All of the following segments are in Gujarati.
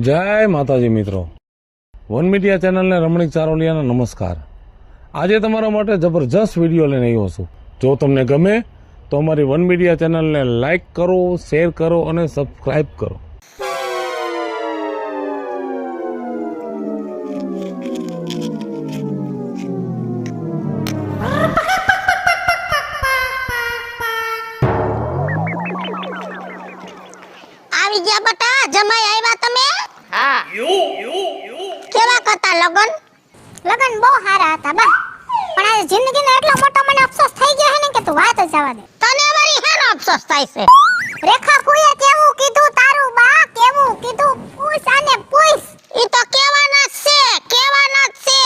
જય માતાજી મિત્રો, વન મીડિયા ચેનલને રમણીક ચારોલિયાના નમસ્કાર। આજે તમારા માટે જબરજસ્ત વિડીયો લઈને આવ્યો છું। જો તમને ગમે તો અમારી વન મીડિયા ચેનલને લાઈક કરો, શેર કરો અને સબસ્ક્રાઈબ કરો। આવી ગયા બટા, જમાઈ આવ્યા તમે? હા કેવા હતા લગન? લગન બહુ સારા હતા બા, પણ આ જિંદગીનો એટલો મોટો મને અફસોસ થઈ ગયો છે ને કે તું વાત જ જવા દે। તને અમારી હેનો અફસોસ થાય છે? રેખા ફૂઈએ કેવું કીધું તારું બા, કેવું કીધું? પૂછ આને પૂછ। ઈ તો કેવાના જ છે।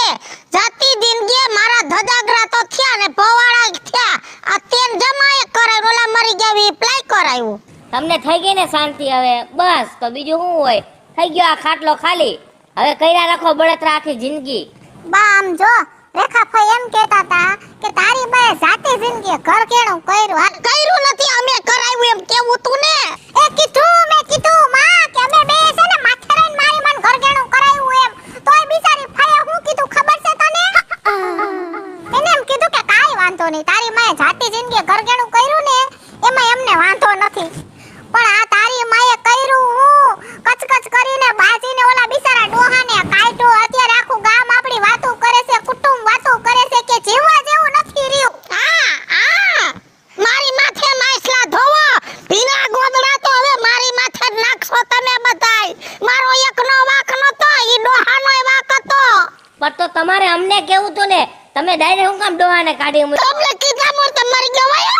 જાતી જિંદગી મારા ધજાગરા તો થયા ને ભવાડા થયા। આ તેન જમાએ કરાય, ઓલા મરી ગયા વી એપ્લાય કરાયું। તમને થઈ ગઈ ને શાંતિ હવે? બસ તો બીજું શું હોય? થઈ ગયો આ ખાટલો ખાલી, હવે કર્યા રાખો બળતરા આખી જિંદગી। બા આમ જો, રેખા ફઈ એમ કહેતા હતા કે તારી બાએ જાતે જિંદગી ઘર કેણું કર્યું। આ કર્યું નથી, અમે કરાવ્યું એમ કેવું તું ને? એ કીધું, મેં કીધું માં કે અમે બે છે ને માથે રહીને મારી મન ઘર કેણું કરાવ્યું એમ। તોય બિચારી ફઈએ હું કીધું ખબર છે તને? એને એમ કીધું કે કાઈ વાંધો નહીં, તારી માએ જાતે જિંદગી ઘર કેણું કર્યું ને એમાં એમને વાંધો નથી, પણ આ તારી માએ કર્યું હું કચકચ કરીને બાજીને ઓલા બિચારા ડોહાને કાઢ્યો। અત્યારે આખું ગામ આપણી વાતો કરે છે, કુટુંબ વાતો કરે છે કે જીવવા જેવું નથી રહ્યું। હા મારી માથે માછલા ધોવો, ભીના ગોદડા તો હવે મારી માથે જ નાખશો તમે બધાય। મારો એકનો વાંક નતો, ઈ ડોહાનોય વાંક હતો। પણ તો તમારે અમને કેવું તું ને, તમે ડાયરેક્ટ હું કામ ડોહાને કાઢી મૂકી? તમને કીધા મોર તમારી ગવાય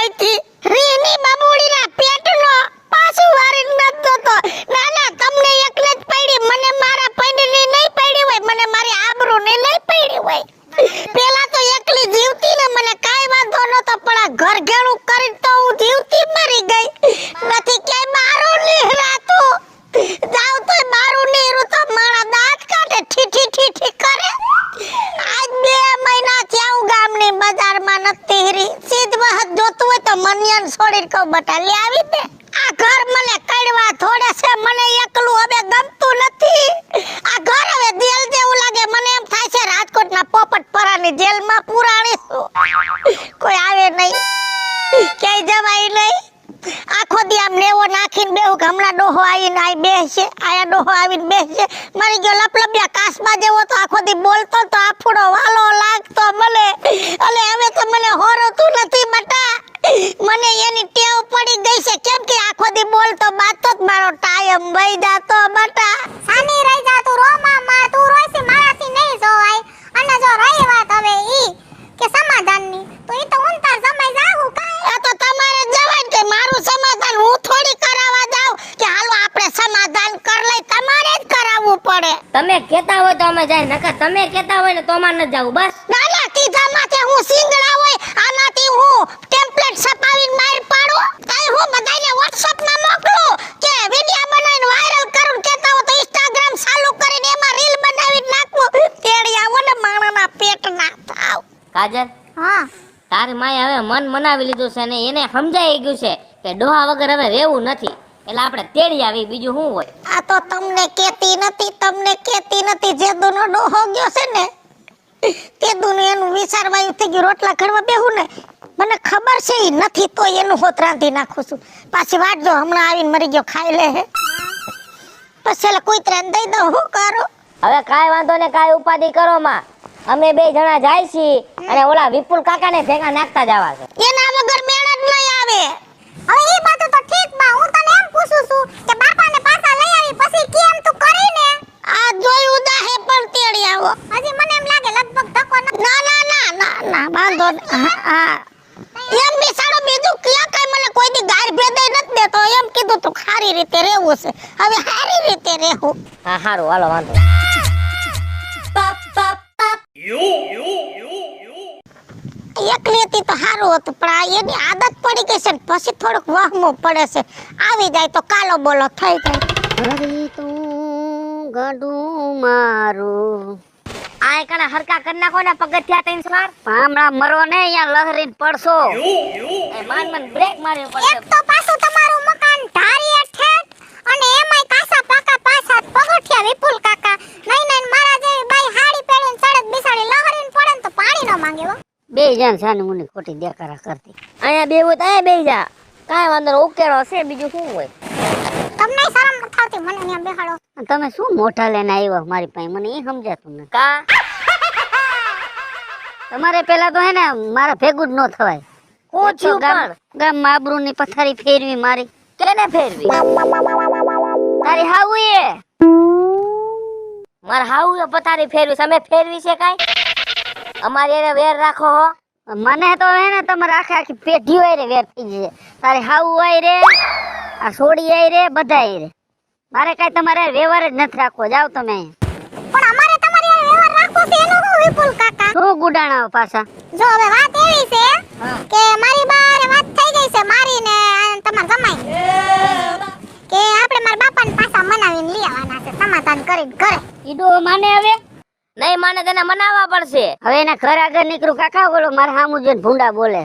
હતી રીની બાબુડીના પેટનો પાછું વારીને નતો તો। ના ના, તમને એકને જ પડી, મને મારા પૈડીની નહીં પડી હોય, મને મારી આબરૂની નહીં પડી હોય। પેલા તો એકલી જીવતી ને મને કાઈ વાંધો નતો, પણ આ ઘર ઘેણું કરી તો હું જીવતી મરી ગઈ। નથી ક્યાંય બારું નીહરાતું, જાવ તોય બારું નીહરું તો મારા દાંત કાઢે, ઠીઠી ઠીઠી કરે। આજ 2 મહિના થયા હું ગામની બજારમાં નથી હીરી। સીધવા હાથ જોતું હોય તો મનિયન છોડીને કહું બટા લે આવી દે। આ ઘર મને કડવા થોડે છે, મને એકલું હવે ગમતું નથી। આ ઘર હવે જેલ જેવું લાગે, મને એમ થાય છે રાજકોટના પોપટપરાની જેલમાં પુરાણી છું। કોઈ આવે નહીં, ક્યાંય જવાય નહીં। આખો દી આમ નેવો નાખીને બેહું, હમણાં ડોહો આવીને આઈ બેસશે, આયા ડોહો આવીને બેસશે। મરી ગયો લપલપિયા કાસબા જેવો તો આખો દી બોલતો તો આફુડો વાલો લાગતો મને। અલે હવે તો મને હોરતું નથી બટા, મને એની ટેવ પડી ગઈ છે, કેમ કે આખો દી બોલતો બાતો જ મારો ટાઈમ વઈ જાતો બટા। સાની રહી જા તું, રો મામા તું રોઈસી મારાથી નહીં જોવાય। અને જો રહી વાત હવે ઈ કે સમાધાનની, તો ઈ તો ઉંતાર સમય જાવું કાઈ। આ તો તમારે જવાય કે મારું સમાધાન હું થોડી કરાવવા જાવ કે હાલો આપણે સમાધાન કર લઈ, તમારે જ કરાવવું પડે। તમે કહેતા હોય તો અમે જાય, નકર તમે કહેતા હોય ને તો અમાર ન જાવું બસ। નાના કીધા માથે હું સિંગડા હોય, આનાથી હું ટેમ્પલેટ છપાવીને માર પાડું? કાઈ હું બધાને WhatsApp માં મોકલું કે વિડિયો બનાવીને વાયરલ કરું? કહેતા હો તો Instagram ચાલુ કરીને એમાં રીલ બનાવીને નાખું? તેડી આવો ને માણાના પેટ ના થાવ। કાજલ, હા તારી માએ હવે મન મનાવી લીધું છે ને એને સમજાઈ ગયું છે કે ડોહા વગર હવે રહેવું નથી, એટલે આપણે તેડી આવી, બીજું શું હોય? આ તો તમને કહેતી નથી, જેદુનો ડોહો ગયો છે ને તેદુનું એનું વિચારવાયું થઈ ગયું। રોટલા ઘડવા બેહું ને મને ખબર છે ઈ નથી, તો એનું હોત રાંધી નાખું છું। પાછી વાટજો, હમણાં આવીને મરી ગયો ખાઈ લે હે, પછી એટલે કોઈ ત્રણ દઈ દઉં, હું કરો? હવે કાઈ વાંધો ને, કાઈ ઉપાધિ કરો માં, અમે 2 જણા જાય છીએ અને ઓલા વિપુલ કાકાને ભેગા નાખતા જવા છે। એના વગર મેળ જ નહીં આવે। હવે ઈ બાતું તો ઠીક બા, હું તને એમ પૂછું છું કે બાપાને પાછા લઈ આવી પછી કેમ તું કરીને? આ જોયું દાહે પણ તેડી આવો। હજી મને એમ લાગે લગભગ ધક્કો ન, ના બાંધો હા એમ બિસાડો બીજું ક્યાં કઈ મને કોઈ દી ગાર ભેદે નથી દેતો, એમ કીધું તું સારી રીતે રહેવું છે, હવે સારી રીતે રહેવું। હા હારું, હાલો વાંધો। એકલી હતી તો સારું હતું, પણ આ એની આદત પડી ગઈ છે ને પછી થોડુંક વહમું પડે છે। આવી જાય તો કાલો બોલો થઈ જાય। હરી તું ગડું મારું આ કણા હરકા કરી નાખો ને, પગથિયા 3 વાર હમણાં મરો ને અહીંયા લહરીને પડશો। એ માન બ્રેક મારવી પડશે। એક તો પાછું તમારું મકાન ધારી હેઠ અને એમાંય કાસા પાકા પાછા જાન સાની મુની ખોટી દેખાડા કરતી. અહીંયા બેવું તો અહીંયા બેહી જા. કાંઈ વાંધો નહીં, ઉકેલો છે, બીજું શું હોય? તમને શરમ નથી આવતી મને અહીંયા બેહાડો? અને તમે શું મોઢા લઈને આવ્યા મારી પાસે, મને એ સમજાતું નથી. કા તમારે પેલા તો હે ને મારા ભેગું જ ન થવાય. કોણ છું પણ? ગામમાં આબરૂની પથારી ફેરવી મારી. કેને ફેરવી? તારી હાવું એ મારા હાઉ એ પથારી ફેરવી, તમે ફેરવી છે કાંઈ? અમારી એને વેર રાખો હો. મને તો હે ને તમારે આખી પેઢીઓ આય રે વેર થઈ જશે. તારી હાવું આય રે, આ સોડી આય રે, બધા આય રે. મારે કઈ તમારે વ્યવહાર જ નથી રાખવો. જાવ તમે અહીંયા. પણ અમારે તમારી હારે વ્યવહાર રાખવો છે એનો શું વિપુલ કાકા? શું ગુડાણા પાછા? જો હવે વાત એવી છે કે મારી બારે વાત થઈ ગઈ છે મારી ને તમાર જમાઈ કે આપણે મારા બાપાને પાછા મનાવીને લઈ આવવાના છે, સમાધાન કરીને ઘરે. ઈડો માને હવે? નહીં માને તેને મનાવવા પડશે. હવે એના ઘર આગળ નીકળું કાકા બોલો, મારે સામું જોઈને ભૂંડા બોલે.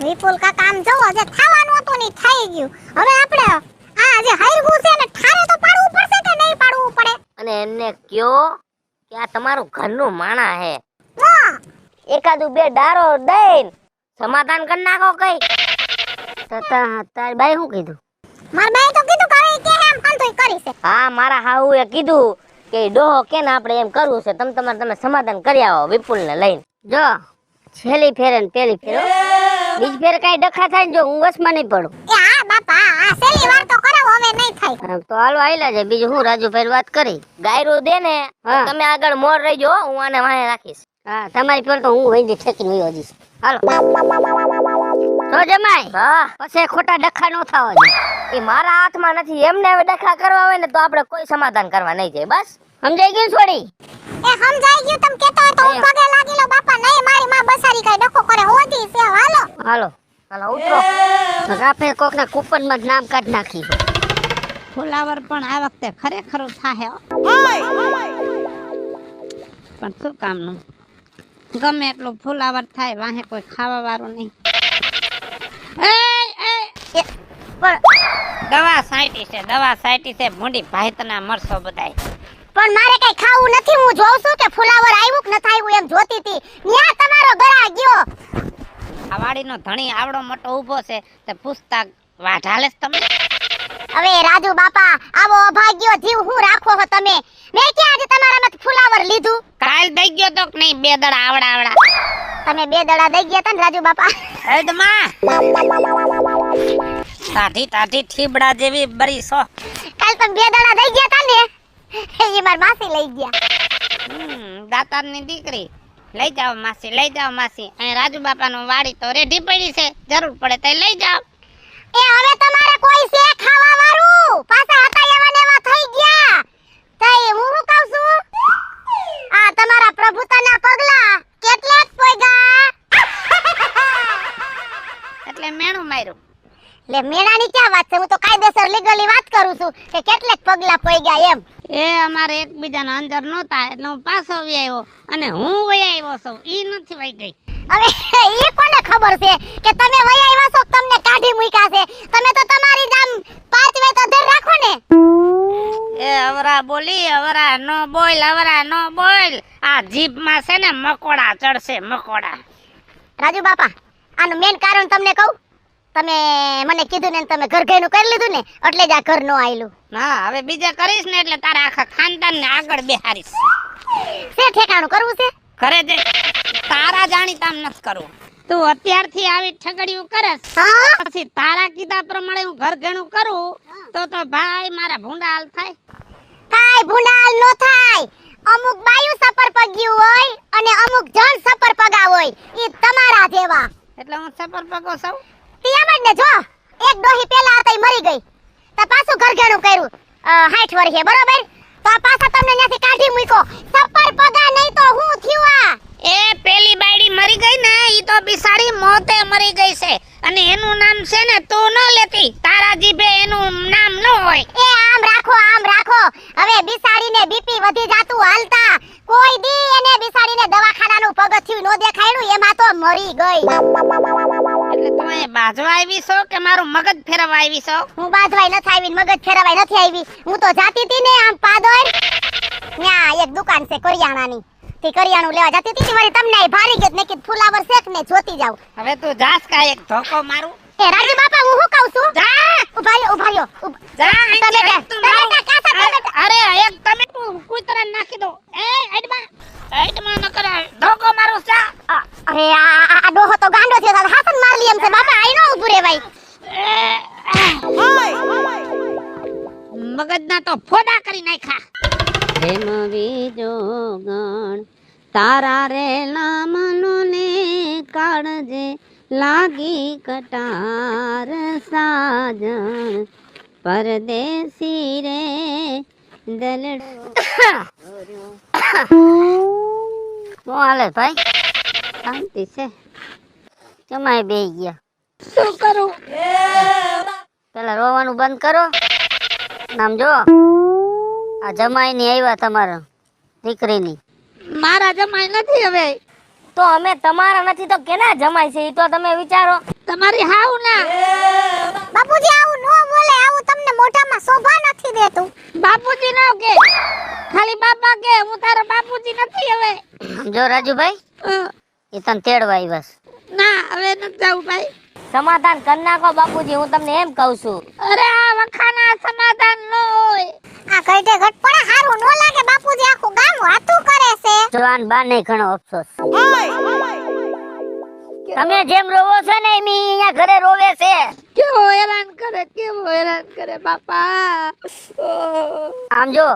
વિપુલ કાકા આમ જોવો, જે થવાનું હતું ને થઈ ગયું. હવે આપણે આ જે હાર્યું છે ને ઠારે તો પાડવું પડશે કે નહીં પાડવું પડે? અને એને કયો કે આ તમારું ઘરનું માણા હે, એકાદું બે ડારો દઈને સમાધાન કરી નાખો. કઈ તારી બાઈ શું કીધું? મારા બાઈ તો કીધું કરે કે એમ અંતોય કરી છે. હા, મારા હાઉએ કીધું કે ડોહો કે ને આપણે એમ કરવું છે, તમે સમાધાન કરી આવો વિપુલ ને લઈને. જો છેલ્લી ફેરે ને પેલી ફેરો, બીજ ફેર કઈ ડખા થાય ને જો હું વસમાં નહીં પડું. એ હા બાપા, આ છેલ્લી વાર તો કરાવો, હવે નહીં થાય. તો હાલો આયલા છે. બીજું હું રાજુભાઈ વાત કરી ગાયરું દે ને હા. તમે આગળ મોર રહેજો, હું આને વાહે રાખીશ. હા, તમારી પર તો હું વૈદી ઠેકીને વયો જઈશ. હાલો તો જમાઈ, હા, પછી ખોટા ડખા નો થવા દે. એ મારા હાથમાં નથી. એમને હવે ડખા કરવા હોય ને તો આપણે કોઈ સમાધાન કરવા નહીં જાય. બસ સમજાઈ ગયું છોડી? એ સમજાઈ ગયું. તમે કહેતા હોય તો હું પગે લાગી લો બાપા. નહીં, મારી માં બસારી કઈ ડખો કરે હોતી છે. હાલો હાલો હાલો ઉતરો. રાફે કોક ના કૂપન માં નામ કાઢ નાખી. ફુલાવર પણ આ વખતે ખરેખર થાહે હો. પણ શું કામનું? ગમે એટલું ફુલાવર થાય, વાહે કોઈ ખાવા વાળું નહીં. દવા સાઈટી છે, દવા સાઈટી છે. ભૂંડી ભાઈતના મરસો બધાય. પણ મારે કઈ ખાવું નથી. હું જોઉં છું કે ફુલાવર આવ્યું કે નથી આવ્યું એમ જોતી હતી. ન્યા તમારો ગળા ગયો. આ વાડીનો ધણી આવડો મોટો ઊભો છે તે પૂછતા વાઢાલે તમે. હવે રાજુ બાપા, આવો અભાગ્યો જીવ હું રાખો હો તમે. મેં ક્યાં આજે તમારામાંથી ફુલાવર લીધું? કાલ દઈ ગયો તો કે નહીં? બે દડા આવડા. તમે બે દડા દઈ ગયા તા ને રાજુ બાપા? હેદમાં તાઢી તાઢી ઠીબડા જેવી બરી સો. કાલ તમે બે દડા દઈ ગયા તા ને, એ માર માસી લઈ ગયા. દાતારની દીકરી. લઈ જાઓ માસી, લઈ જાઓ માસી. અહીં રાજુ બાપાનું વાડી તો રેઢી પડી છે, જરૂર પડે તો લઈ જાઓ. એ હવે તમારે કોઈ છે ખાવા વાળું? પાછા હતા એવા ને એવા થઈ ગયા. તઈ હું શું કહું છું, આ તમારા પ્રભુતાના પગલા કેટલાક પોયગા? એટલે મેણું માર્યું. લે મેણાની ક્યાં વાત છે? હું તો કાયદેસર લીગલી વાત કરું છું કે કેટલાક પગલા પોયગા એમ. એ અમારે એકબીજાના અંદર નહોતા એટલે હું પાછો વી આવ્યો અને હું વહી આવ્યો છું. ઈ નથી વહી ગઈ. હવે ઈ કોને ખબર છે કે તમે વયા આવ્યા છો, તમને કાઢી મૂક્યા છે? તમે તો તમારી જામ પાંચવે તો ધર રાખો ને. એ અવરા બોલી, અવરા નો બોલ, અવરા નો બોલ. આ જીભમાં છે ને મકોડા ચડશે, મકોડા. રાજુ બાપા, આનું મેન કારણ તમને કહું. તમે મને કીધું ને તમે ઘર ઘરનું કરી લીધું ને એટલે જ આ ઘર નો આયલું. હા, હવે બીજા કરીશ ને એટલે તારા આખા ખાનદાનને આગળ બેહારીશ. છે ઠેકાણું કરવું છે? ઘરે જઈ તારા જાણીતામ નથી કરવું. તું અત્યારથી આવી ઠગડીયું કરસ, હા, પછી તારા કીધા પ્રમાણે હું ઘર ઘણું કરું તો ભાઈ મારા ભૂંડા હાલ થાય. કાઈ ભૂંડાલ નો થાય. અમુક બાયું સપર પગ્યું હોય અને અમુક જણ સપર પગા હોય. ઈ તમારા જેવા. એટલે હું સફર પગો સૌ. એમ જ ને. જો એક ડોહી પેલા હતા ઈ મરી ગઈ તો પાછું ઘર ઘણું કર્યું 60 વર્ષે, બરોબર? તો આ પાછા તમને ત્યાંથી કાઢી મૂક્યો. સપર પગા નહીં તો હું થયું આ? એ પેલી બાયડી મરી ગઈ ને, ઈ તો બિસાડી મોતે મરી ગઈ છે અને એનું નામ છે ને તું ન લેતી. તારા જીભે એનું નામ ન હોય. એ આમ રાખો, આમ રાખો. હવે બિસાડીને બીપી વધી જાતું હાલતા કોઈ દી એને બિસાડીને દવાખાનાનું પગથિયું નો દેખાડ્યું, એમાં તો મરી ગઈ. એટલે તું એ બાજવા આવી છો કે મારું મગજ ફેરવવા આવી છો? હું બાજવાય નથી આવી, મગજ ફેરવાય નથી આવી. હું તો જાતી હતી ને આમ પાદોર, ત્યાં એક દુકાન છે કરિયાણાની. થી કરિયાણું લેવા જતી હતી ને વળી તમને અહીં ભારી ગઈ ને કીધું ફુલાવર શેક ને જોતી જાવ. હવે તું જાસ કા એક ધોકો મારું. એ રાજુ બાપા હું શું કહું છું? જા ઉભા રહ્યો. જા તમે બે, તું તમે મારું. બે, કાસા તમે બે. અરે એક તમે કૂતરા નાખી દો. એ એડમાં ન કરે ધોકો મારું સા. અરે આ ડોહો તો ગાંડો છે હાસન માર લી એમ છે બાપા આઈ નો ઉભું રેવાય. મગજના તો ફોડા કરી નાખ્યા. પ્રેમ બીજો ગણ તારા રે નામનો ને કાળજે લાગી કટાર સાજણ પરદેશી રે દલડો. શું હાલે ભાઈ? શાંતિ છે? કેમાય બે ગયા? શું કરું? પેલા રોવાનું બંધ કરો. નામ જો આ જમાઈ ની આવ્યા તમારા દીકરીની. મારા જમાઈ નથી હવે. તો અમે તમારા નથી તો કેના જમાઈ છે ઈ તો તમે વિચારો. તમારી હાવ ના. બાપુજી આવું નો બોલે આવું તમને મોઢામાં શોભા નથી દેતું. બાપુજી ના કે ખાલી બાપા કે હું તારા બાપુજી નથી હવે. જો રાજુભાઈ એ તને તેડવા આવ્યા છે. ના હવે નથી જાવું ભાઈ. સમાધાન કરી નાખો બાપુજી, હું તમને એમ કહું છું. અરે આ વખાના સમાધાન ન હોય. આ ગઈઢે ઘટપણે હારું નો લાગે બાપુજી આખું ગામ વાતું કરે છે. જવાન બા ને ઘણો અફસોસ. તમે જેમ રોવો છો ને એમ ઈ અહીંયા ઘરે રોવે છે. કેવો હેરાન કરે બાપા. આમ જો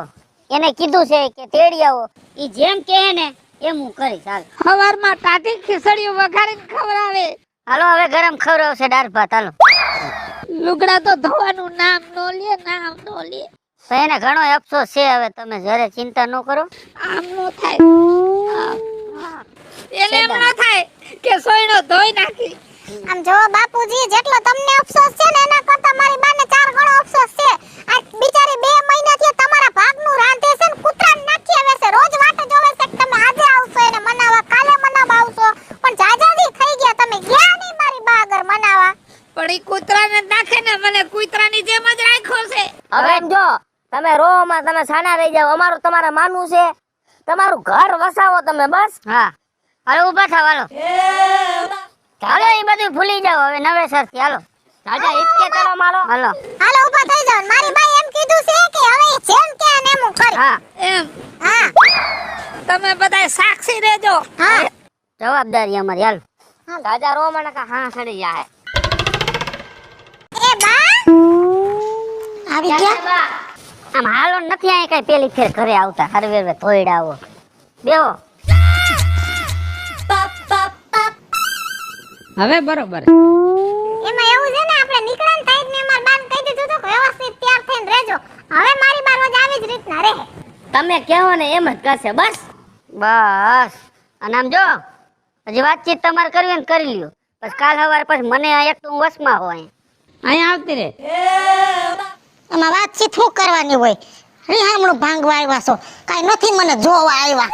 એને કીધું છે કે તેડી આવો, ઈ જેમ કહે ને એમ હું કરીશ. હાલ સવારમાં ટાટી ખીચડીઓ વઘારીને ખવડાવે. હાલો હવે ગરમ ખવડાવશે દાળ ભાત. હાલો લુગડા તો ધોવાનું નામ નો લે. તો એને ઘણો અફસોસ છે. હવે તમે જયારે ચિંતા ન કરો. આમ નો થાય. એને એમ ન થાય કે સોયણો ધોઈ નાખી. આમ જો બાપુજી જેટલો તમને અફસોસ છે ને એના કરતા મારી બાને 4 ગણો અફસોસ છે. આ બિચારી 2 મહિનાથી તમારા ભાગનું રાંધે છે ને કૂતરાને નાખી આવે છે. રોજ વાટે જોવે છે કે તમે આજે આવશો એને મનાવવા, કાલે મનાવવા આવશો, પણ જાજાજી થઈ ગયા તમે ગયા નહીં મારી બા આગળ મનાવવા. પણ ઈ કૂતરાને નાખે ને મને કૂતરાની જેમ જ રાખ્યો છે. હવે એમ જો તમે રોમાં તમે સાના રહી જાવ. અમારું તમારે માનવું છે. તમારું ઘર વસાવો તમે બસ. હા હાલો ઊભા થાવ. હાલો એ બધું ભૂલી જાવ હવે નવેસર થી. હાલો રાજા ઇટકે ચલો માલો. હાલો હાલો ઊભા થઈ જાવ. મારી બાઈ એમ કીધું છે કે હવે ઈ જેમ કે ને એમ હું કરી. હા એમ હા તમે બધાય સાક્ષી રહેજો. હા જવાબદારી અમારી. હાલ રાજા રોમાં નકા હા સડી જાય. એ બા આવી ગયા. આમ હાલો નથી આય કઈ પેલી ફેર ઘરે આવતા. હરવેર થોઈડા આવો બેહો. હવે બરોબર. એમાં એવું છે ને આપણે નીકળાન થાય ને અમાર બાન કહી દીધું તો વ્યવસ્થિત તૈયાર થઈને રહેજો. હવે મારી બા રોજ આવી જ રીતના રહે. તમે કહો ને એમ જ કરશે બસ. બસ અને આમ જો હજી વાતચીત તમારે કરવી હોય ને કરી લ્યો. પછી કાલ સવારે પછી મને એક તો હું વસમાં હોય અહીંયા આવતી રે. આમાં વાતચીત શું કરવાની હોય? રીહામણું ભાંગવા આવ્યા છો, કાઈ નથી મને જોવા આવ્યા.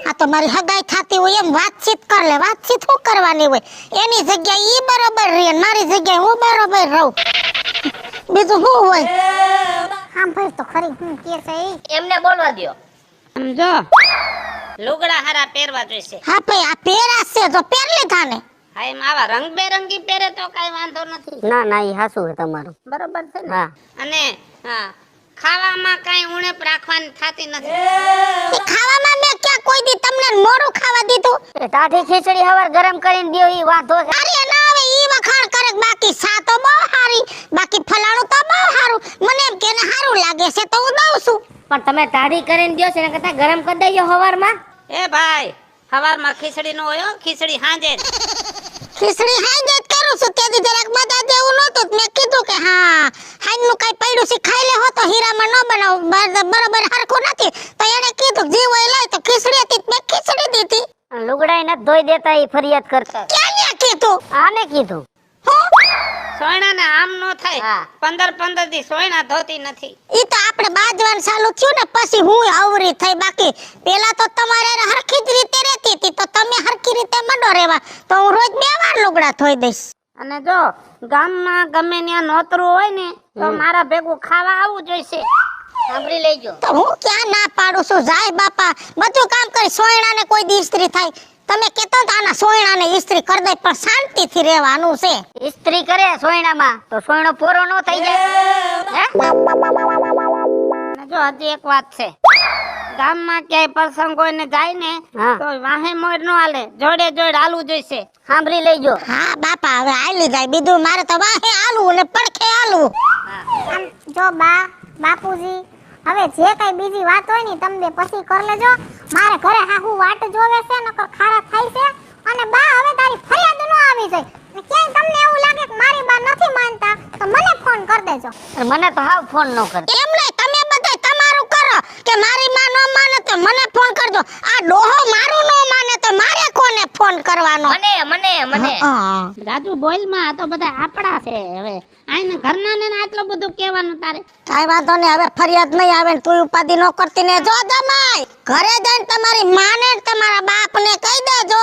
આ તો મારી હગાઈ થાતી હોય એમ વાતચીત કર લે. વાતચીત શું કરવાની હોય? એની જગ્યાએ ઈ બરોબર રહે, મારી જગ્યાએ હું બરોબર રહું. બીજું શું હોય? આમ ભાઈ તો ખરી હું કે છે ઈ. એમને બોલવા દો. સમજો લુગડા હારા પહેરવા જોઈશે. હા ભાઈ આ પેરા છે તો પેર લીધા ને. હા એમ આવા રંગબેરંગી પહેરે તો કઈ વાંધો નથી. ના ના ઈ હાસુ છે તમારું. બરોબર છે ને. હા અને હા ખાવામાં કઈ ઉણપ રાખવાની થાતી નથી. ઈ ખાવામાં મેં ક્યાં કોઈ દી તમને મોરું ખાવા દીધું? એ ટાઢી ખીચડી હવાર ગરમ કરીને દ્યો ઈ વાંધો છે. અરે ના હવે ઈ વખાણ કરે. બાકી સા તો બહુ હારી, બાકી ફલાણું તો બહુ હારું. મને એમ કે ને હારું લાગે છે તો હું દઉં છું. પણ તમે ટાઢી કરીને દ્યો છે ને કરતા ગરમ કરી દઈયો હવારમાં. એ ભાઈ સવારમાં ખીચડી નો હોય હો, ખીચડી હાંજે જ. ખીચડી હાઈ જ કરું છું. તેથી જરાક બધા જેવું નહોતું. મેં કીધું કે હા હાઈનું કઈ પડ્યું છે ખાઈ લે હો તો હીરામાં ન બનાવ બરોબર હરખું નથી. તો એને કીધું જીવ હોય લઈ તો ખીચડી હતી મેં ખીચડી દીધી. લુગડાઈ નથી ધોઈ દેતા ઈ ફરિયાદ કરતા. ક્યાં કીધું? આને કીધું. સોયણા ને આમ નો થાય. હા. 15 દી સોયણા ધોતી નથી. ઈ તો આપણે બાજવાનું ચાલુ થયું ને પછી હું આવરી થઈ. બાકી પેલા તો તમારે હરખી જ રીતે રહેતી હતી તો તમે હરખી રીતે મંડો રહેવા. તો હું રોજ 2 વાર લુગડા ધોઈ દઈશ. અને જો ગામમાં ગમે ત્યાં નોતરું હોય ને તો મારા ભેગું ખાવા આવવું જોઈશે. સાંભળી લેજો. તો હું ક્યાં ના પાડું છું? જાય બાપા, બધું કામ કરી. સોયણાને કોઈ દી ઇસ્ત્રી થાય? તમે કેતો તો આના સોયણાને ઇસ્ત્રી કરી દે, પણ શાંતિથી રહેવાનું છે. ઇસ્ત્રી કરે સોયણામાં તો સોયણો પોરો ન થઈ જાય. હે? અને જો હજી એક વાત છે, ગામમાં ક્યાંય પ્રસંગ હોય ને જાય ને હા. તો વાહે મોર નો હાલે, જોડે જોડે હાલવું જોઈશે. સાંભળી લેજો. હા બાપા, હવે આલી જાય. બીજું મારે તો વાહે આલું ને પડખે આલું. જો બા બાપુજી હવે જે કઈ બીજી વાત હોય ને તમે પછી કરી લેજો. મારે ઘરે હાહુ વાટ જોવે છે નકર ખારા થાય છે. અને બા હવે તારી ફરિયાદ ન આવી જાય. ને ક્યાંય તમને એવું લાગે કે મારી બા નથી માનતા તો મને ફોન કરી દેજો. મને તો હાવ ફોન ન કરે. એમ નહીં, તમે બધા તમારું કરો કે મારી માં નો માને તો મને ફોન કરજો. આ ડોહો મારું નો માને તો મારે કોને ફોન કરવાનો? મને હા. રાજુ બોલ માં આ તો બધા આપડા છે. હવે આઈને ઘરના ને આટલું બધું કહેવાનું તારે. કાઈ વાંધો નહીં, હવે ફરિયાદ નહીં આવે ને તું ઉપાધિ ન કરતી ને. જો દમાઈ ઘરે જઈને તમારી માને ને તમારા બાપને કહી દેજો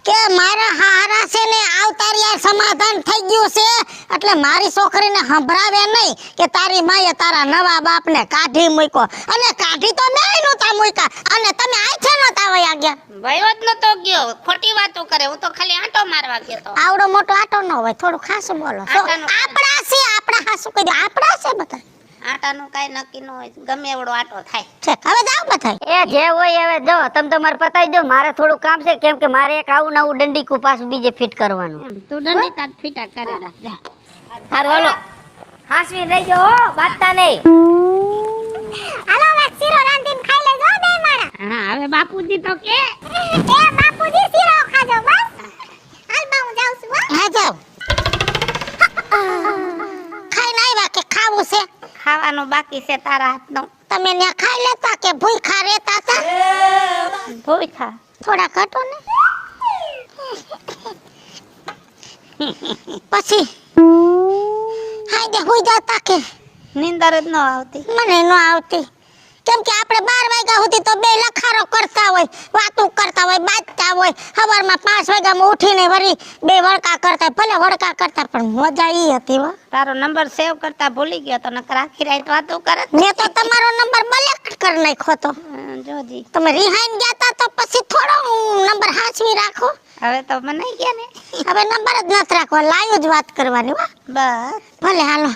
કે મારા હારા છે ને આવતારિયા સમાધાન થઈ ગયું છે, એટલે મારી છોકરીને સંભળાવે નહીં કે તારી માએ તારા નવા બાપને કાઢી મૂક્યો. અને કાઢી તો મેં નહોતા મૂક્યા, અને તમે આઈથે નહોતા વયા ગયા. વયો જ નતો ગયો, ખોટી વાતો કરે. હું તો ખાલી આંટો મારવા ગયો તો. આવડો મોટો આટો ન હોય, થોડું ખાસું બોલો. આટાનું આપડા છે, આપડા હાસું કહી દો, આપડા છે બધા. આટાનું કાઈ નક્કી ન હોય, ગમે એવડો આટો થાય. ઠીક, હવે જાઓ બધા. એ જે હોય હવે જો તમે તમારે પતાઈ દો. મારે થોડું કામ છે, કેમ કે મારે એક આવું નવું દંડીકું પાછું બીજે ફિટ કરવાનું. તું દંડી તાર ફીટા કરી જા. સારું હાલો. હાસવી રહેજો હો, વાતતા નહીં. હાલો હવે શીરો રાંધીને ખાઈ લેજો બે માણા. હા હવે બાપુજી તો કે એ બાપુજી શીરો ખાજો બસ. હાલ બા હું જાઉં છું હો. હા જાઓ. ખાઈને આવ્યા કે ખાવું છે? ખાવાનું બાકી છે તારા હાથનું. તમે ને ખાઈ લેતા કે ભૂખા રહેતા હતા? ભૂખા થોડા ઘટો ને. પછી હાઈદે હુઈ જતા કે? નીંદર જ ન આવતી. મને ન આવતી, કેમ કે આપણે 12 વાગ્યા સુધી તો બે લખારો કરતા હોય, વાતો કરતા હોય, બાજતા હોય. સવારમાં 5 વાગ્યામાં ઉઠીને વળી બે વળકા કરતા. ભલે વળકા કરતા પણ મજા ઈ હતી હો. તારો નંબર સેવ કરતા ભૂલી ગયો તો નકર આખી રાત વાતો કરત. મેં તો તમારો નંબર બ્લેક કરી નાખ્યો તો. જોજી તમે રિહાઈન ગયા તા તો પછી થોડો નંબર હાચવી રાખો. હવે તો મને ગયા ને. હવે નંબર જ નથી રાખવો, લાઈવ જ વાત કરવાની હો. બસ ભલે હાલો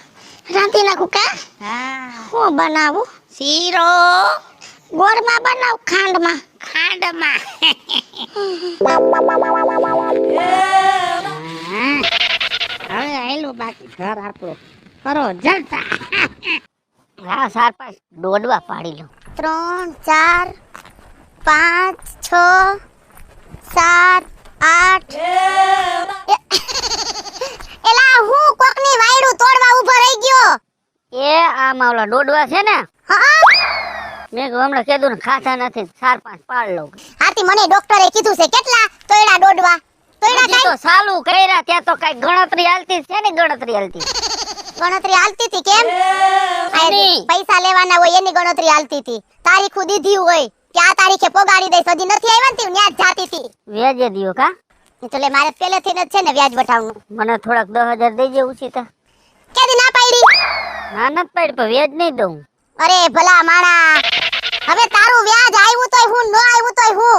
રાંધી નાખું કે? હા હું બનાવું? શીરો ગોળમાં બનાવ ખાંડમાં? ખાંડમાં. હવે આયલું બાકી ઘર આપણું કરો જલતા. હા 4-5 દોડવા પાડી લો. 3 4 5 6 7 8 એલા હું કોકની વાયડું તોડવા ઊભો રહી ગયો. એ આ માવલા દોડવા છે ને, હા મેં હમણાં કીધું ને ખાતા નથી, 4-5 પાડ લઉં. હાથી મને ડોક્ટરે કીધું છે કેટલા તોયડા દોડવા. તોયડા હજી તો ચાલુ કર્યા ત્યાં તો કઈ ગણતરી હાલતી છે ને, ગણતરી હાલતી. ગણતરી હાલતી હતી કેમ? એની. પૈસા લેવાના હોય એની ગણતરી હાલતી હતી. તારીખું દીધી હોય કે આ તારીખે પોગાડી દઈશ, હજી નથી આવ્યા ને ન્યા જ જાતી હતી. વ્યાજે દિયો કા? એટલે મારે પહેલેથી જ છે ને વ્યાજ વટાવનું. મને થોડાક 10,000 દેજે ઉછીતા. કેદી ના પાડી? ના નથી પાડી પણ વ્યાજ નહીં દઉં. અરે ભલા માણા, હવે તારું વ્યાજ આવ્યું તોય હું, ન આવ્યું તોય હું.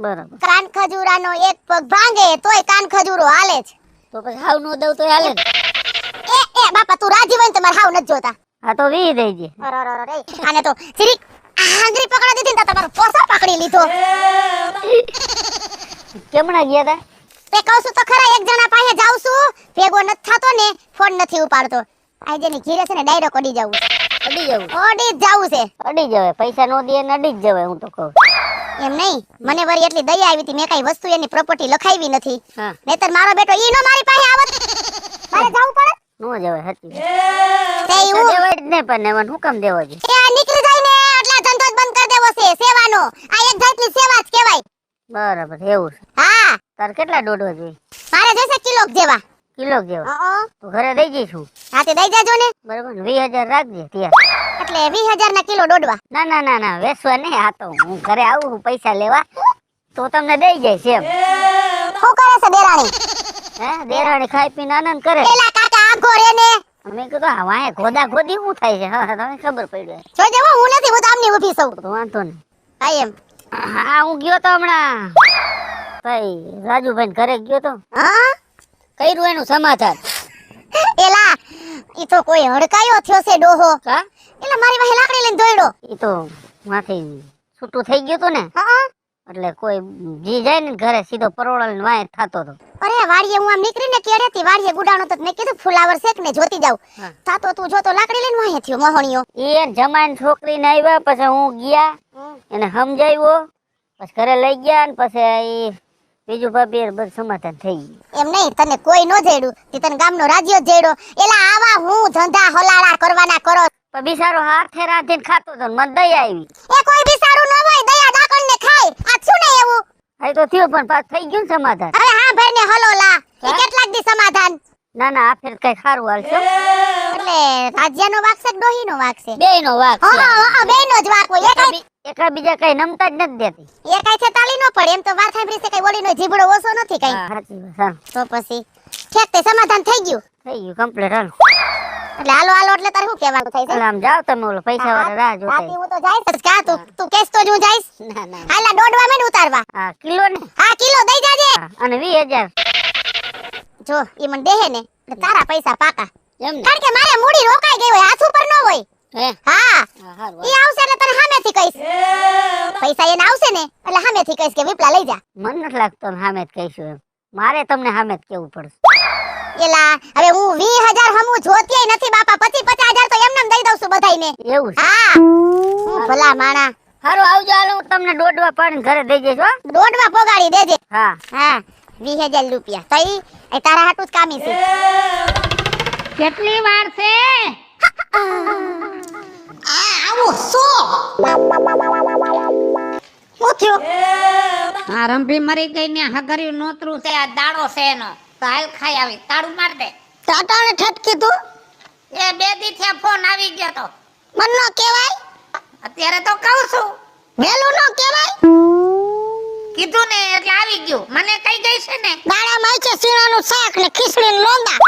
બરાબર. કાન ખજૂરાનો એક પગ ભાંગે તોય કાન ખજૂરો હાલે જ. તો પછી હાવ નો દઉં તો હાલે ને? એ બાપા તું રાજી હોય ને તો મારે હાવ નથી જોતા. હા તો 20 દેજે. અરે આને તો સિરીક આંગળી પકડી દીધી ને તો તમારો પોસો પકડી લીધો. કેમણા ગયા તા? તે કહું છું તો ખરા, એક જણા પાસે જાઉં છું, ભેગો નથી થતો ને, ફોન નથી ઉપાડતો. આજે ની ઘીરે છે ને ડાયરેક્ટ અડી જાવું. અડી જવું. અડી જ જાવું છે. અડી જવાય, પૈસા નો દે ને અડી જ જવાય. હું તો કહું એમ નહીં, મને વળી એટલી દયા આવી હતી, મેં કઈ વસ્તુ એની પ્રોપર્ટી લખાવી નથી. હા નહીતર મારો બેટો ઈ નો મારી પાસે આવત. મારે જાવું પડે. નો જવાય. હતી તે એવું દેવાય જ નહીં, પણ એમાં શું કામ દેવા જોઈએ? એ આ નીકળી જાય ને એટલે આ ધંધો જ બંધ કરી દેવો છે સેવાનો. આ એક જાતની સેવા જ કહેવાય. બરાબર એવું છે. હા તાર કેટલા દોડવા જોઈએ? મારે જશે કિલો જેવા. કિલો જેવા? અ તો ઘરે દઈ જઈશું. હા તે દઈ જાજો ને. બરાબર ને? 20,000 રાખજે ત્યાં. એટલે 20,000 ના કિલો દોડવા. ના ના ના ના, વેસવા નહીં. આ તો હું ઘરે આવું છું પૈસા લેવા, તો તમને દઈ જઈશ એમ. શું કરે છે દેરાણી? હે દેરાણી ખાઈ પીને આનંદ કરે. પેલા કાકા આઘો રે ને. અમે કે તો વાંહે ગોદા ગોદી શું થાય છે? હા તમને ખબર પડી જોજે હો, હું નથી, હું તો આમની ઊભી છું. તો વાંધો નહીં. આઈ એમ. હા હું ગયો તો હમણાં ભાઈ રાજુભાઈ ઘરે ગયો તો, હા કર્યું એનું સમાધાન. એલા ઈ તો કોઈ હડકાયો થયો છે ડોહો. કા એલા મારી વાહે લાકડી લઈને દોડ્યો. એ તો માથી છૂટું થઈ ગયું હતું ને, હા એટલે કોઈ જી જાય ને ઘરે સીધો પરોળા ને વાંહે થતો હતો. અરે વાડીએ હું આમ નીકળીને કેડેથી વાડીએ ગુડાણો તો મેં કીધું ફુલાવર શેક ને જોતી જાવ. હા. થાતો તું જો તો લાકડી લઈને વાહે થયો મોહણીયો. એ જમાઈને છોકરીને આવ્યા, પછી હું ગયા એને સમજાવ્યો, પછી ઘરે લઈ ગયા ને પછી એ બીજું ભાભી બધું સમાધાન થઈ ગયું. એમ નહીં, તને કોઈ નો જેડું, તે તને ગામનો રાજ્યો જ જેડો. એલા આવા હું ધંધા હલાળા કરવાના કરો. પણ બિચારો હાથે રાંધીને ખાતો હતો ને મને દયા આવી. એ કોઈ બિસારું ન હોય, દયા ડાકણને ખાય. આ શું ને એવું? આ તો થયું પણ પાછું થઈ ગયું ને સમાધાન. હવે હા ભરને હલોલા. ઈ હા? કેટલાક દી સમાધાન? ના ના આ ફેર કઈ સારું હાલશે. એટલે રાજ્યનો વાક છે કે ડોહીનો વાક છે? બેયનો વાક છે. હા બેયનો જ વાક હોય. એકાબીજા કઈ નમતા જ નથી દેતી. એ કાઈ છે તાલી ન પડે. એમ તો વાત સાંભળી છે કઈ ઓલીનો જીબડો ઓછો નથી કઈ. હા, સાચી વાત. હા, તો પછી ઠેક તે સમાધાન થઈ ગયું. થઈ ગયું કમ્પ્લીટ. હાલો એટલે હાલો હાલો એટલે તારે શું કહેવાનું થાય છે? એટલે આમ જાઓ તમે ઓલો પૈસા વાળા રાહ જોતા. રાતી હું તો જઈશ જ. કા તું કેસ તો જ હું જઈશ. ના ના હાલા દોડવા મેં ઉતારવા. હા કિલો ને. હા કિલો દઈ જાજે. હા, અને 20,000 જો ઈ મને દેહે ને એટલે તારા પૈસા પાકા. એમ ને. કારણ કે મારે મૂડી રોકાઈ ગઈ હોય, હાથ ઉપર ન હોય. હે હા હા, હારું. ઈ આવશે એટલે તને સામેથી કહીશ. પૈસા એને આવશે ને એટલે સામેથી કહીશ કે વિપલા લઈ જા. મને નથી લાગતું અમે સામે જ કહીશું એમ. મારે તમને સામે જ કેવું પડશે. એલા હવે હું 20,000 હમું જોતીય નથી બાપા. 50,000 તો એમને દઈ દઉં છું બધાયને. એવું છે. હા હું ભલા માણા. હારું આવજો. હાલો હું તમને દોડવા પાડીને ઘરે દઈ જઈશ હો. દોડવા પોગાડી દેજે. હા હા 20,000 રૂપિયા તો ઈ તારા હાટું જ કામી છે. કેટલી વાર છે? આવું શું હું થયું? આ રંભી મરી ગઈ ને હગર્યું નોતરું છે, આ દાડો છે એનો. તો હાલ ખાઈ આવી, તાળું માર દે. ટાટાને ઠટકી તું એ 2 દી થયા ફોન આવી ગયો તો. મન નો કહેવાય, અત્યારે તો કહું છું, વેલું નો કહેવાય. કીધું ને એટલે આવી ગયું. મને કઈ ગઈ છે ને દાડામાં છે સીણાનું શાક ને ખીચડી ને લોંદા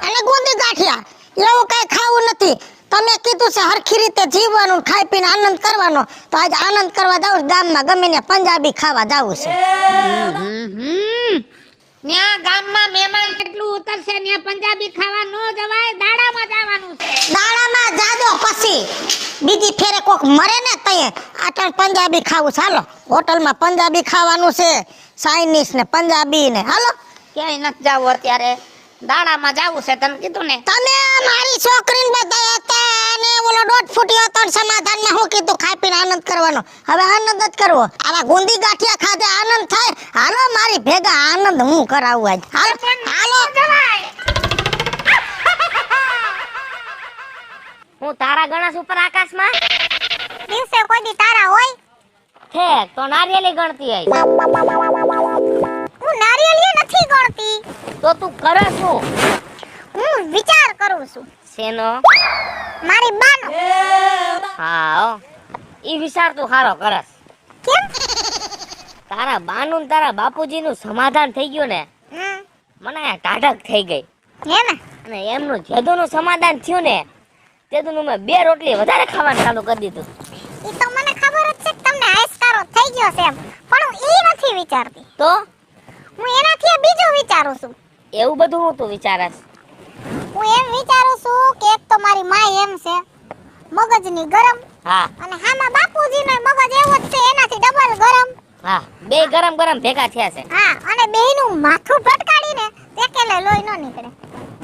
અને ગુંદી ગાંઠિયા. એવું કઈ ખાવું નથી. તમે કીધું છે હરખી રીતે જીવવાનું, ખાઈ પીને આનંદ કરવાનો. તો આજ આનંદ કરવા જાવ ગામમાં ગમે ને પંજાબી ખાવા જાવું છે. ત્યાં ગામમાં મહેમાન કેટલું ઉતરશે, ત્યાં પંજાબી ખાવા ન જવાય, દાડામાં જવાનું છે. દાડામાં જાજો પછી બીજી ફેરે કોક મરે ને તયે આટણ પંજાબી ખાવું. ચાલો હોટલમાં પંજાબી ખાવાનું છે, ચાઇનીઝ ને પંજાબી ને. હાલો ક્યાંય નથી જવું અત્યારે, દાડામાં જવું છે. તને કીધું ને. તમે મારી છોકરીને બધા હતા અને ઓલો 1.5 ફૂટ્યો હતો ને સમાધાનમાં હું કીધું ખાઈ પીને આનંદ કરવાનો. હવે આનંદ જ કરવો. આવા ગુંદી ગાંઠિયા ખાધે આનંદ થાય. હાલો મારી ભેગા આનંદ હું કરાવું આજ. હાલો હાલો હું તારા ગણસ ઉપર આકાશમાં દિવસે કોઈ દી તારા હોય. છે તો નારિયેલી ગણતી આવી. હું નારિયેળી નથી ગણતી. તો તું કરે શું? હું વિચાર કરું છું શેનો? મારી બાનો. હા હો. ઈ વિચાર તું સારો કરસ. કેમ? તારા બાનું ને તારા બાપુજીનું સમાધાન થઈ ગયું ને, મને ટાઢક થઈ ગઈ. હે ને અને એમનું જેદુનું સમાધાન થયું ને તેદુનું મેં 2 રોટલી વધારે ખાવાનું ચાલુ કરી દીધું. ઈ તો મને ખબર જ છે કે તમને આયસ્કારો થઈ ગયો છે એમ, પણ હું ઈ નથી વિચારતી. તો હું એનાથી બીજું વિચારું છું. એવું બધું હું તું વિચારસ? હું એમ વિચારું છું કે એક તો મારી માય એમ છે મગજની ગરમ, હા અને હામાં બાપુજીનો મગજ એવો જ છે એનાથી ડબલ ગરમ. હા, 2 ગરમ ગરમ ભેગા થયા છે. હા, અને બેયનું માથું ભટકાડીને તેકેલે લોહી ન નીકળે.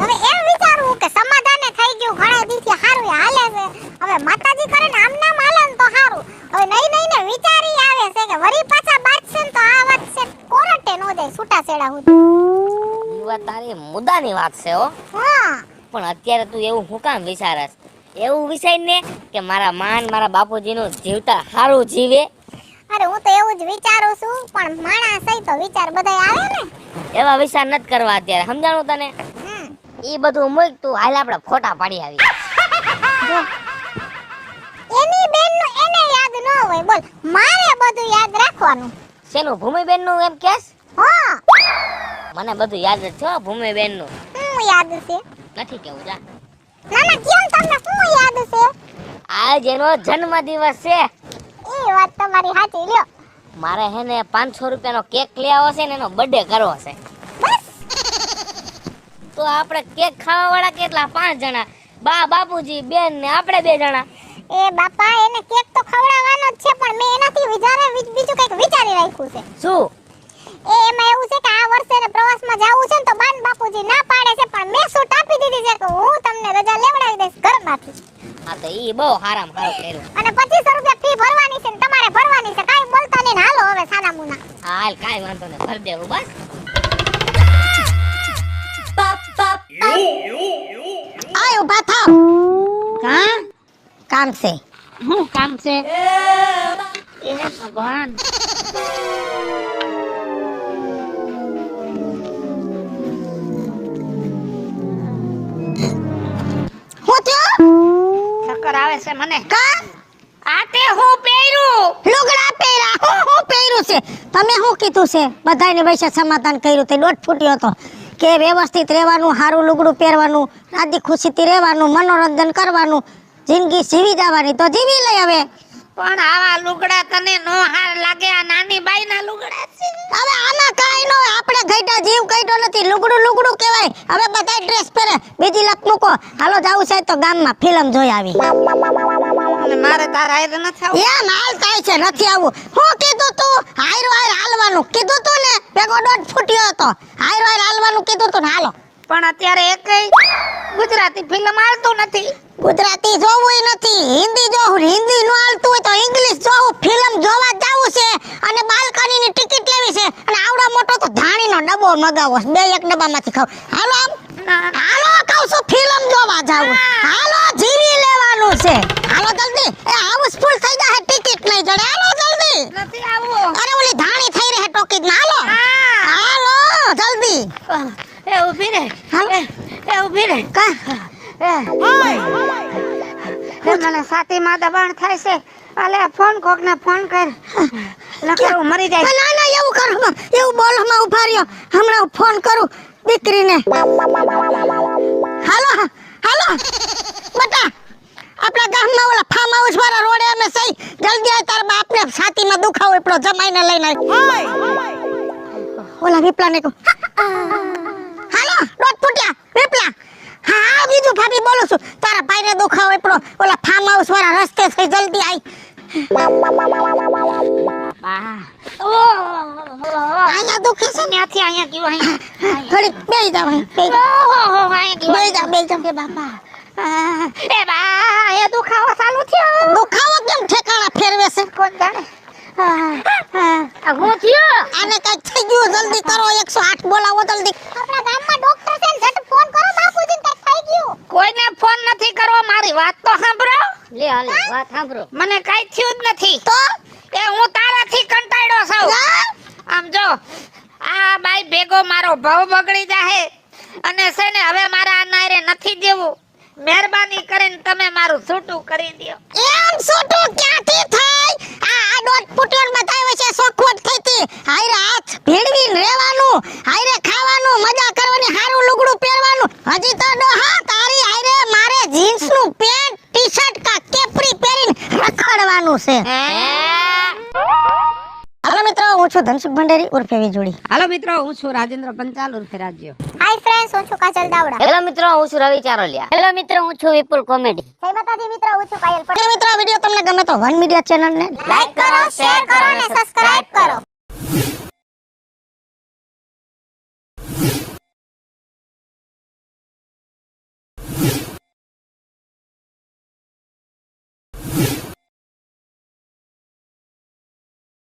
હવે એમ વિચારવું કે સમાધાને થઈ ગયું, ઘણા દીથી હારું હાલે છે. હવે માતાજી કરે ને આમ નામ હાલે ને તો હારું. હવે નહીં નહીં ને વિચારી આવે છે કે વરી પાછા બાજશે ને તો આ વાત છે કોરટે નો જાય છૂટા છેડા હું. ઈ વાત તારી મુદ્દાની વાત છે હો. હા, પણ અત્યારે તું એવું હું કામ વિચારસ? એવું વિચાર ને કે મારા માન મારા બાપુજીનું જીવતા હારું જીવે. અરે હું તો એવું જ વિચારું છું, પણ માણસ સહી તો વિચાર બધાય આવે ને. એવા વિચાર નથી કરવા અત્યારે, સમજાણું તને? ઈ બધું મૂક તું, હાલ આપણે ફોટા પાડી આવી. જો એની બેનનું એને યાદ ન હોય, બોલ મારે બધું યાદ રાખવાનું. શેનું? ભૂમિબેન નું એમ કેસ? હા, મને બધું યાદ જ છે ભૂમિબેન નું. હું યાદ છે. નથી કેવું જા. નાના કેમ તમને શું યાદ છે? આજ એનો જન્મદિવસ છે. એ વાત તમારી સાચી લ્યો. મારે હે ને 500 રૂપિયાનો કેક લઈ આવો છે ને એનો બર્થડે કરવો છે. તો આપણે કેક ખાવા વાળા કેટલા? 5 જણા. બા, બાપુજી, બેન ને આપણે 2 જણા. એ બાપા એને કેક તો ખવડાવવાનો જ છે પણ મેં એનાથી બીજું કંઈક વિચારી રાખ્યું છે. શું? એમાં એવું છે કે આ વર્ષે ને પ્રવાસમાં જાવું છે ને તો બાન બાપુજી ના પાડે છે પણ મેં સૂટ આપી દીધી છે કે હું તમને રજા લેવડાવી દઈશ ઘરમાંથી. હા તો ઈ બહુ સારું કર્યું. અને 2500 રૂપિયા ફી ભરવાની છે ને તમારે ભરવાની છે. કાઈ બોલતા નહીં ને હાલો હવે સાના મુના. હાલ કાઈ વાંધો નહીં, ભર દેવું બસ. આય ઊભા થાવ. કા કામ છે. શું કામ છે? એ ભગવાન. હું થયો? ચક્કર આવે છે મને. કા આ તે હું પહેર્યું? લુગડા પહેર્યા. હું પહેર્યું છે? તમે શું કીધું છે? બધાયને વૈસે સમાધાન કર્યું તે દોઢ ફૂટ્યો હતો કે વ્યવસ્થિત રહેવાનું, સારું લુગડું પહેરવાનું, રાજી ખુશીથી રહેવાનું, મનોરંજન કરવાનું, જિંદગી જીવી જવાની તો જીવી લઈ હવે. પણ આવા લુગડા તને નો હાર લાગે? આ નાની બાઈના લુગડા છે. હવે આમાં કાઈ ન હોય, આપણે ગઈડા જીવ ગઈડો નથી, લુગડું લુગડું કહેવાય. હવે બધા ડ્રેસ પહેરે, બીજી લક મૂકો. હાલો જાવું છે તો ગામમાં ફિલ્મ જોઈ આવી. અને મારે તારા હારે ન થાવું. એમ હાલ થાય છે, નથી આવું. હું કીધું તું હાયરો હાયર હાલવાનું કીધું તું ને, ભેગો દોઢ ફૂટ્યો હતો. હાયરો હાયર હાલવાનું કીધું તું ને હાલો. પણ અત્યારે એકેય ગુજરાતી ફિલ્મ હાલતું નથી. ગુજરાતી જોવું નથી, હિન્દી જોવું. હિન્દી નો હાલતું હોય તો ઇંગ્લિશ જોવું. ફિલ્મ જોવા જાવું છે અને બાલ્કનીની ટિકિટ લેવી છે અને આવડો મોટો તો ધાણીનો ડબ્બો મગાવો છે. 2 એક ડબ્બામાંથી ખાવ. હાલો આમ હાલો કહું છું, ફિલ્મ જોવા જાવું. હાલો જીવી લેવાનું છે. હાલો જલ્દી. એ હાઉસ ફૂલ થઈ જાય, ટિકિટ નહીં જડે. હાલો જલ્દી. નથી આવું. અરે ઓલી ધાણી થઈ રહે ટોકીજમાં. હાલો હા. હાલો જલ્દી. એ ઊભી રહે. હાલો એ ઊભી રહે. કા એ મને છાતીમાં દબાણ થાય છે. અલે ફોન કોકને ફોન કર. નકર હું મરી જાય. ના ના એવું કરો, એવું બોલમાં ઉભા રહ્યો. હમણાં હું ફોન કરું દીકરીને. હાલો હાલો બટા, આપણા ગામમાં ઓલા ફાર્મ હાઉસ વાળા રોડે અમે સહી. જલ્દી આય, તારા બાપને છાતીમાં દુખાવો એટલો જમાઈને લઈને આવ. ઓલા વિપલાને કહો. હાલો દોઢ ફૂટ્યા વિપલા. હા બીજું ભાભી બોલું છું. તારા ભાઈને દુખાવો એટલો ઓલા ફાર્મ હાઉસ વાળા રસ્તે થઈ, જલ્દી આય. અહીંયા દુખે છે ને? ત્યાંથી અહીંયા ગયો. અહીંયા ઘડીક બેહી જાવ. ઓહો અહીંયા ગયો. બેહી જાવ બેહી જાવ. કે બાપા એ બા એ દુખાવો ચાલુ થયો. દુખાવો કેમ ઠેકાણા ફેરવે છે? કોણ જાણે. હું થયો? આને કઈક થઈ ગયું, જલ્દી કરો. 108 બોલાવો જલ્દી. આપણા ગામમાં ડોક્ટર છે ને, ઝટ ફોન કરો બાપુજીને કંઈક થઈ ગયું. કોઈને ફોન નથી કરવો. મારી વાત તો સાંભળો. લે હાલ વાત સાંભળો. મને કાઈ થયું જ નથી. તો એ હું તારાથી કંટાળ્યો છું. આમ જો આ બાઈ ભેગો મારો ભાવ બગડી જાહે અને છે ને હવે મારા આનારે નથી દેવું. મહેરબાની કરીને તમે મારું છૂટું કરી દો. એમ છોટું ક્યાંથી થાય? આ દોઢ ફૂટ્યોન બતાય છે સોખવટ થઈતી. હાયરે હાથ ભેળવીને રહેવાનું, હાયરે ખાવાનું, મજા કરવાની, હારું લુગડું પહેરવાનું. હજી તો ડોહા તારી હાયરે મારે જીન્સનું પેન્ટ, ટી-શર્ટ કા કેપરી પહેરીને રખડવાનું છે. હાલો મિત્રો, હું છું ધનસુખ ભંડેરી ઉર્ફે વીજળી. હાલો મિત્રો, હું છું રાજેન્દ્ર પંચાલ ઉર્ફે રાજ્ય. હાય ફ્રેન્ડ્સ, હું છું કાજલ દાવડા. હેલો મિત્રો, હું છું રવિ ચારોલિયા. હેલો મિત્રો, હું છું વિપુલ કોમેડી. જય માતાજી મિત્રો, હું છું પાયલ પટેલ. મિત્રો આ વિડિયો તમને ગમે તો વન મીડિયા ચેનલને લાઈક કરો, શેર કરો અને સબસ્ક્રાઇબ કરો.